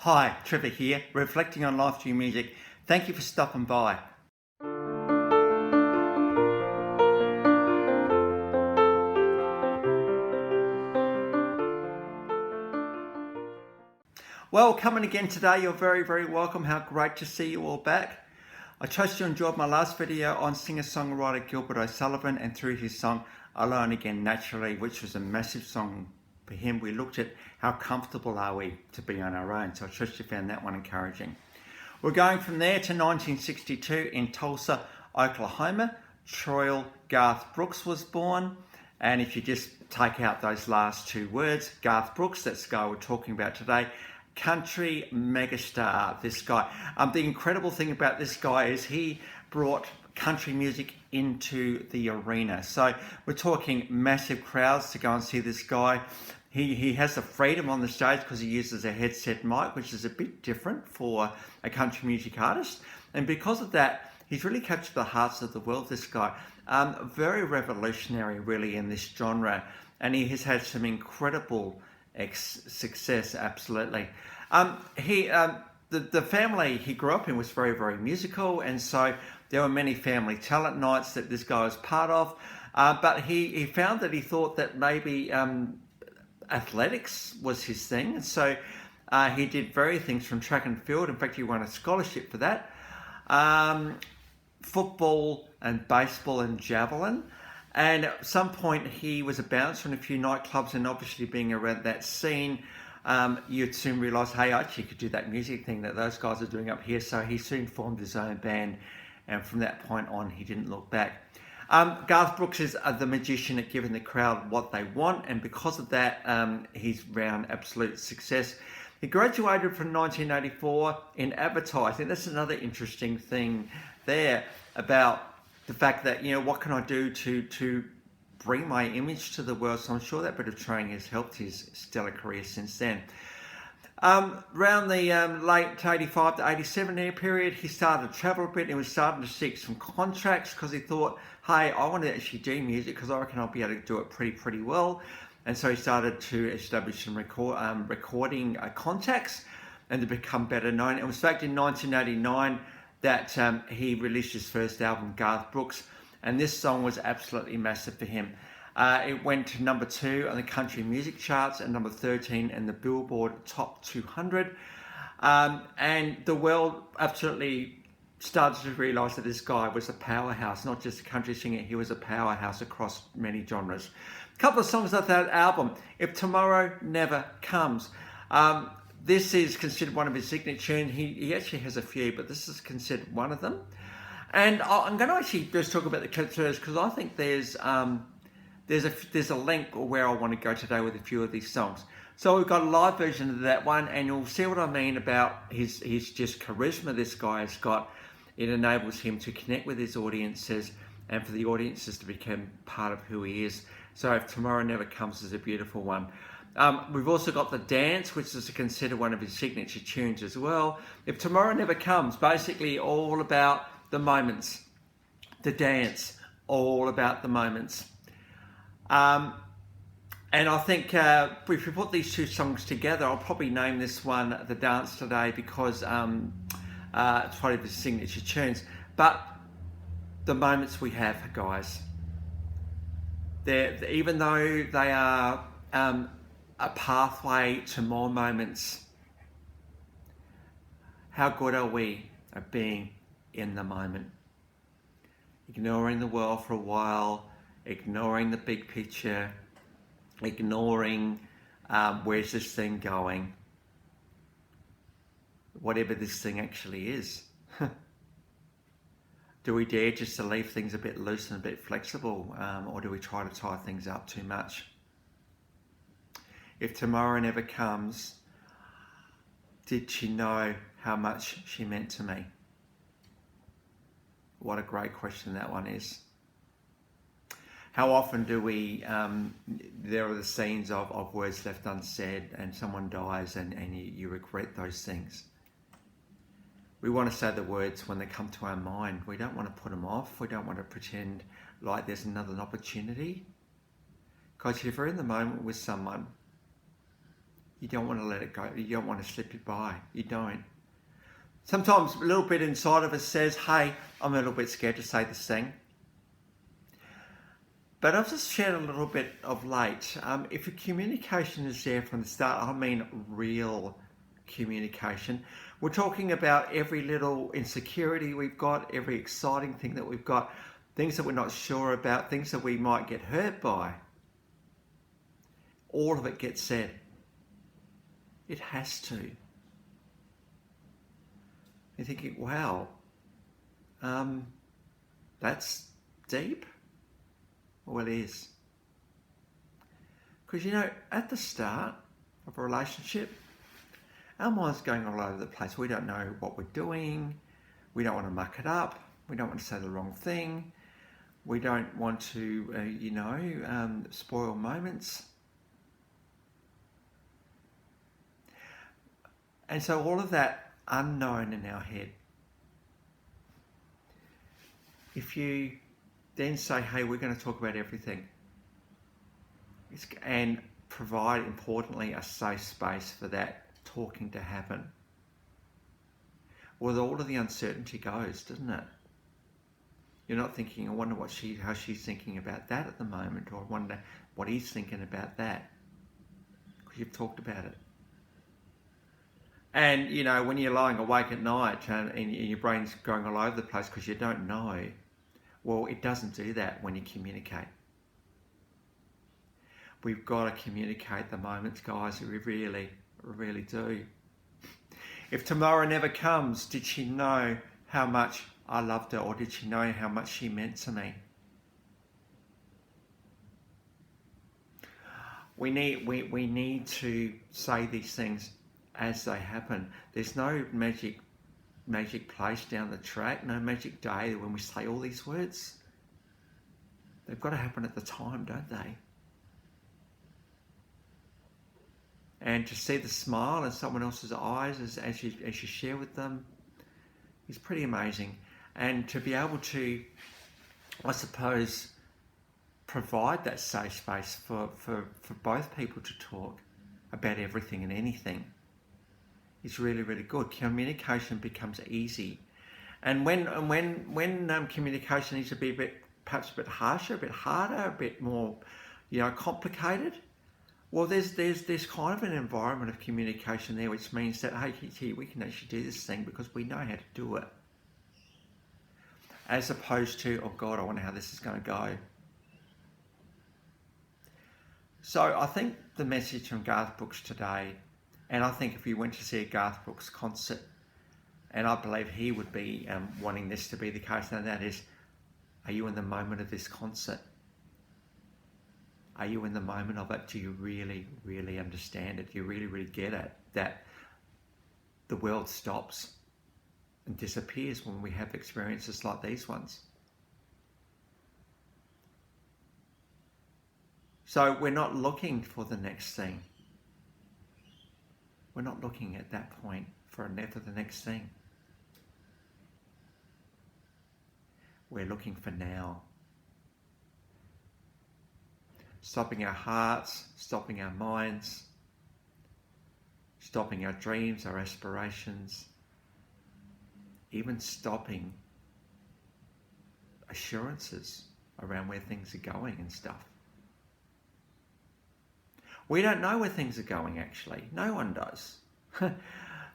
Hi, Trevor here, reflecting on life through music. Thank you for stopping by. Well, coming again today, you're very welcome. How great to see you all back. I trust you enjoyed my last video on singer-songwriter Gilbert O'Sullivan and through his song Alone Again Naturally, which was a massive song for him. We looked at how comfortable are we to be on our own, so I trust you found that one encouraging. We're going from there to 1962 in Tulsa, Oklahoma. Troil Garth Brooks was born, and if you just take out those last two words, Garth Brooks, that's the guy we're talking about today, country megastar, this guy. The incredible thing about this guy is he brought country music into the arena. So we're talking massive crowds to go and see this guy. He has the freedom on the stage because he uses a headset mic, which is a bit different for a country music artist. And because of that, he's really captured the hearts of the world, this guy. Very revolutionary, really, in this genre. And he has had some incredible success, absolutely. The family he grew up in was very musical, and so there were many family talent nights that this guy was part of. But he found that he thought that maybe athletics was his thing, and so he did various things from track and field. In fact, he won a scholarship for that. Football and baseball and javelin. And at some point he was a bouncer in a few nightclubs, and obviously being around that scene, you'd soon realise, hey, I actually could do that music thing that those guys are doing up here. So he soon formed his own band, and from that point on he didn't look back. Garth Brooks is the magician at giving the crowd what they want, and because of that, he's round absolute success. He graduated from 1984 in advertising. That's another interesting thing there about the fact that, what can I do to bring my image to the world? So I'm sure that bit of training has helped his stellar career since then. Around the late 85 to 87 period, he started to travel a bit, and he was starting to seek some contracts because he thought, hey, I want to actually do music because I reckon I'll be able to do it pretty well. And so he started to establish some recording contacts and to become better known. It was in fact in 1989 that he released his first album, Garth Brooks, and this song was absolutely massive for him. It went to number 2 on the country music charts and number 13 in the Billboard Top 200. And the world absolutely started to realise that this guy was a powerhouse, not just a country singer, he was a powerhouse across many genres. A couple of songs off that album, If Tomorrow Never Comes. This is considered one of his signature tunes. He actually has a few, but this is considered one of them. And I'm going to actually just talk about the clips first because I think there's a link where I want to go today with a few of these songs. So we've got a live version of that one, and you'll see what I mean about his just charisma this guy has got. It enables him to connect with his audiences and for the audiences to become part of who he is. So If Tomorrow Never Comes is a beautiful one. We've also got The Dance, which is considered one of his signature tunes as well. If Tomorrow Never Comes, basically all about the moments. The Dance, all about the moments. And I think if we put these two songs together, I'll probably name this one The Dance today because it's probably the signature tunes. But the moments we have, guys, even though they are a pathway to more moments, how good are we at being in the moment? Ignoring the world for a while, ignoring the big picture, ignoring where's this thing going, whatever this thing actually is. Do we dare just to leave things a bit loose and a bit flexible, or do we try to tie things up too much? If tomorrow never comes, did she know how much she meant to me? What a great question that one is. How often do we, there are the scenes of words left unsaid and someone dies and you regret those things. We want to say the words when they come to our mind. We don't want to put them off. We don't want to pretend like there's another opportunity. Because if you're in the moment with someone, You don't want to let it go. You don't want to slip it by. You don't. Sometimes a little bit inside of us says, hey, I'm a little bit scared to say this thing. But I've just shared a little bit of late. If a communication is there from the start, I mean real communication. We're talking about every little insecurity we've got, every exciting thing that we've got, things that we're not sure about, things that we might get hurt by. All of it gets said. It has to. You're thinking, wow, that's deep. Well, it is. Because, you know, at the start of a relationship, our mind's going all over the place. We don't know what we're doing. We don't want to muck it up. We don't want to say the wrong thing. We don't want to, spoil moments. And so all of that unknown in our head. If you then say, hey, we're going to talk about everything. And provide, importantly, a safe space for that talking to happen. Well, all of the uncertainty goes, doesn't it? You're not thinking, I wonder how she's thinking about that at the moment, or I wonder what he's thinking about that. Because you've talked about it. And, you know, when you're lying awake at night and your brain's going all over the place because you don't know, well, it doesn't do that when you communicate. We've got to communicate the moments, guys. We really, really do. If tomorrow never comes, did she know how much I loved her, or did she know how much she meant to me? We need to say these things as they happen. There's no magic place down the track, no magic day when we say all these words. They've got to happen at the time, don't they? And to see the smile in someone else's eyes as you share with them is pretty amazing. And to be able to, I suppose, provide that safe space for both people to talk about everything and anything is really, really good. Communication becomes easy. And when communication needs to be perhaps a bit harsher, a bit harder, a bit more, complicated, well, there's kind of an environment of communication there, which means that, hey, we can actually do this thing because we know how to do it. As opposed to, oh God, I wonder how this is going to go. So I think the message from Garth Brooks today, and I think if you went to see a Garth Brooks concert, and I believe he would be wanting this to be the case, and that is, are you in the moment of this concert? Are you in the moment of it? Do you really, really understand it? Do you really, really get it? That the world stops and disappears when we have experiences like these ones. So we're not looking for the next thing. We're not looking at that point for the next thing. We're looking for now. Stopping our hearts, stopping our minds, stopping our dreams, our aspirations, even stopping assurances around where things are going and stuff. We don't know where things are going, actually. No one does.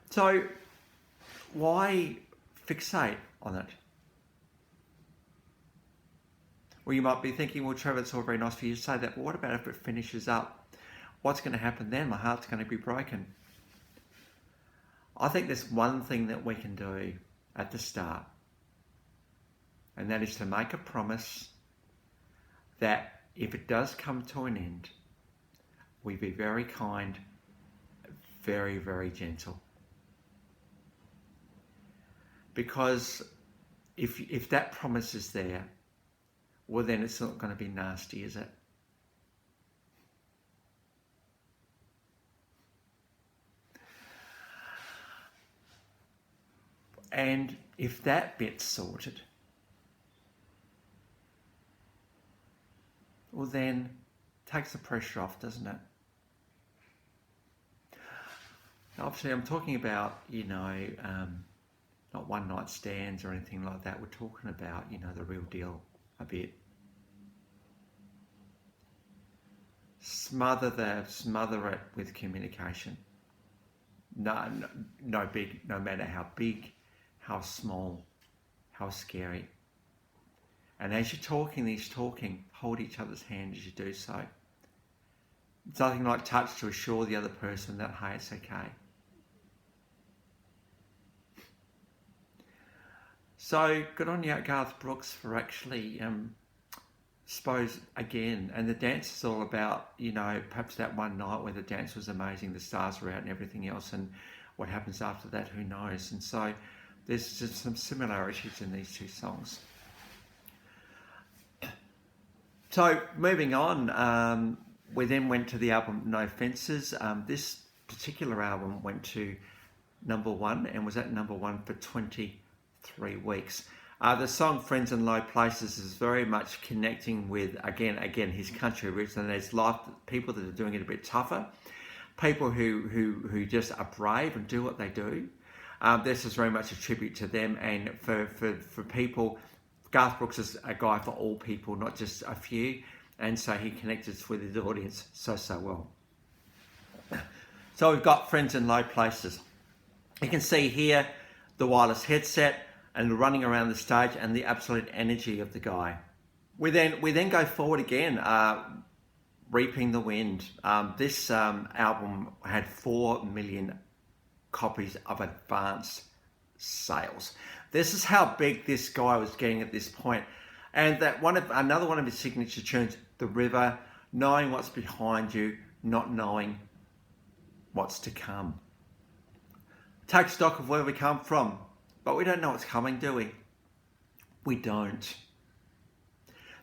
So why fixate on it? Well, you might be thinking, well, Trevor, it's all very nice for you to say that, but what about if it finishes up? What's going to happen then? My heart's going to be broken. I think there's one thing that we can do at the start, and that is to make a promise that if it does come to an end, we be very kind, very, very gentle. Because if that promise is there, well, then it's not going to be nasty, is it? And if that bit's sorted, well, then it takes the pressure off, doesn't it? Obviously, I'm talking about, not one night stands or anything like that. We're talking about, the real deal a bit. Smother it with communication. No matter how big, how small, how scary. And as you're talking, hold each other's hand as you do so. It's nothing like touch to assure the other person that, hey, it's okay. So good on you, Garth Brooks, for actually, suppose, again, and the dance is all about, perhaps that one night where the dance was amazing, the stars were out and everything else, and what happens after that, who knows? And so there's just some similarities in these two songs. So moving on, we then went to the album No Fences. This particular album went to #1 and was at #1 for 23 weeks. The song Friends in Low Places is very much connecting with, again, his country roots, and there's people that are doing it a bit tougher, people who just are brave and do what they do. This is very much a tribute to them, and for people, Garth Brooks is a guy for all people, not just a few, and so he connected with his audience so well. So we've got Friends in Low Places. You can see here the wireless headset and running around the stage and the absolute energy of the guy. We then go forward again, Reaping the Wind. This album had 4 million copies of advance sales. This is how big this guy was getting at this point. And that another one of his signature tunes, The River, knowing what's behind you, not knowing what's to come. Take stock of where we come from, but we don't know what's coming, do we? We don't.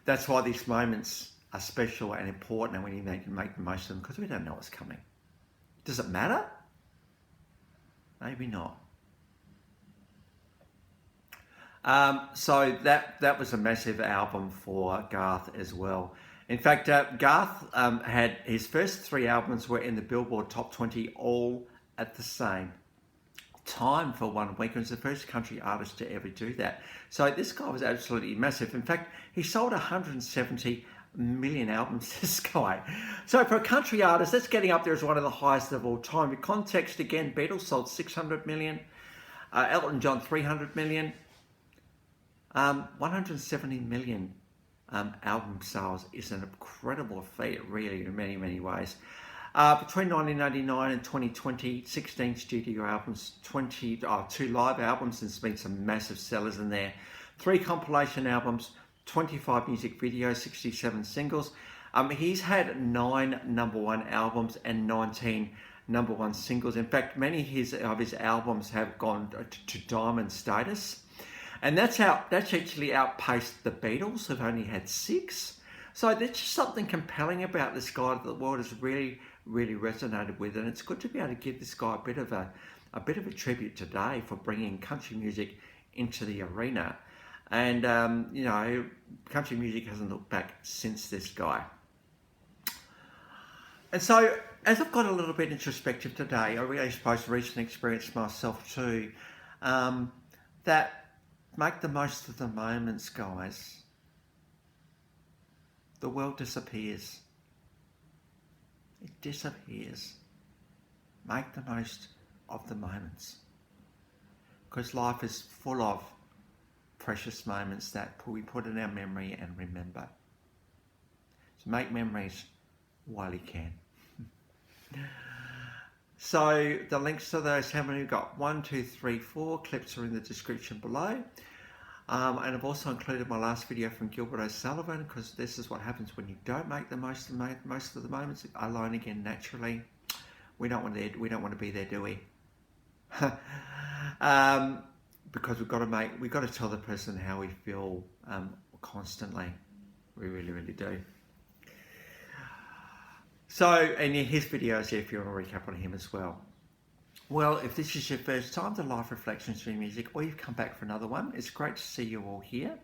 That's why these moments are special and important, and we need to make the most of them, because we don't know what's coming. Does it matter? Maybe not. So that was a massive album for Garth as well. In fact, Garth had his first 3 albums were in the Billboard Top 20 all at the same time for 1 week. He was the first country artist to ever do that. So this guy was absolutely massive. In fact, he sold 170 million albums, this guy. So for a country artist, that's getting up there as one of the highest of all time. In context, again, Beatles sold 600 million, Elton John 300 million, 170 million album sales is an incredible feat, really, in many ways. Between 1999 and 2020, 16 studio albums, 2 live albums, and there's been some massive sellers in there. 3 compilation albums, 25 music videos, 67 singles. He's had 9 #1 albums and 19 #1 singles. In fact, many of his albums have gone to diamond status. And that's actually outpaced the Beatles, who've only had 6. So there's just something compelling about this guy that the world has really resonated with, and it's good to be able to give this guy a bit of a tribute today for bringing country music into the arena. And country music hasn't looked back since this guy. And so, as I've got a little bit introspective today, I really suppose to reach an experience myself too, that make the most of the moments, guys. The world disappears. It disappears. Make the most of the moments. Because life is full of precious moments that we put in our memory and remember. So make memories while you can. So the links to those, how many we've got? 1, 2, 3, 4 clips are in the description below. And I've also included my last video from Gilbert O'Sullivan, because this is what happens when you don't make the most of the moments alone again naturally. We don't want to be there, do we? Because we've got to tell the person how we feel constantly. We really do. So, and his videos here if you want to recap on him as well. Well, if this is your first time to Life Reflections through Music, or you've come back for another one, it's great to see you all here.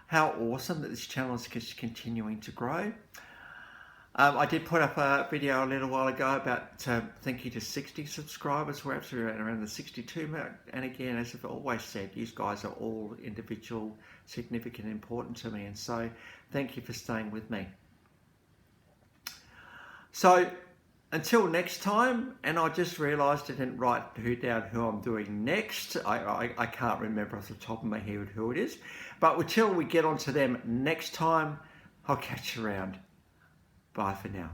How awesome that this channel is continuing to grow. I did put up a video a little while ago about thank you to 60 subscribers. We're actually around the 62 mark. And again, as I've always said, you guys are all individual, significant, important to me. And so thank you for staying with me. So until next time, and I just realised I didn't write down who I'm doing next. I can't remember off the top of my head who it is. But until we get on to them next time, I'll catch you around. Bye for now.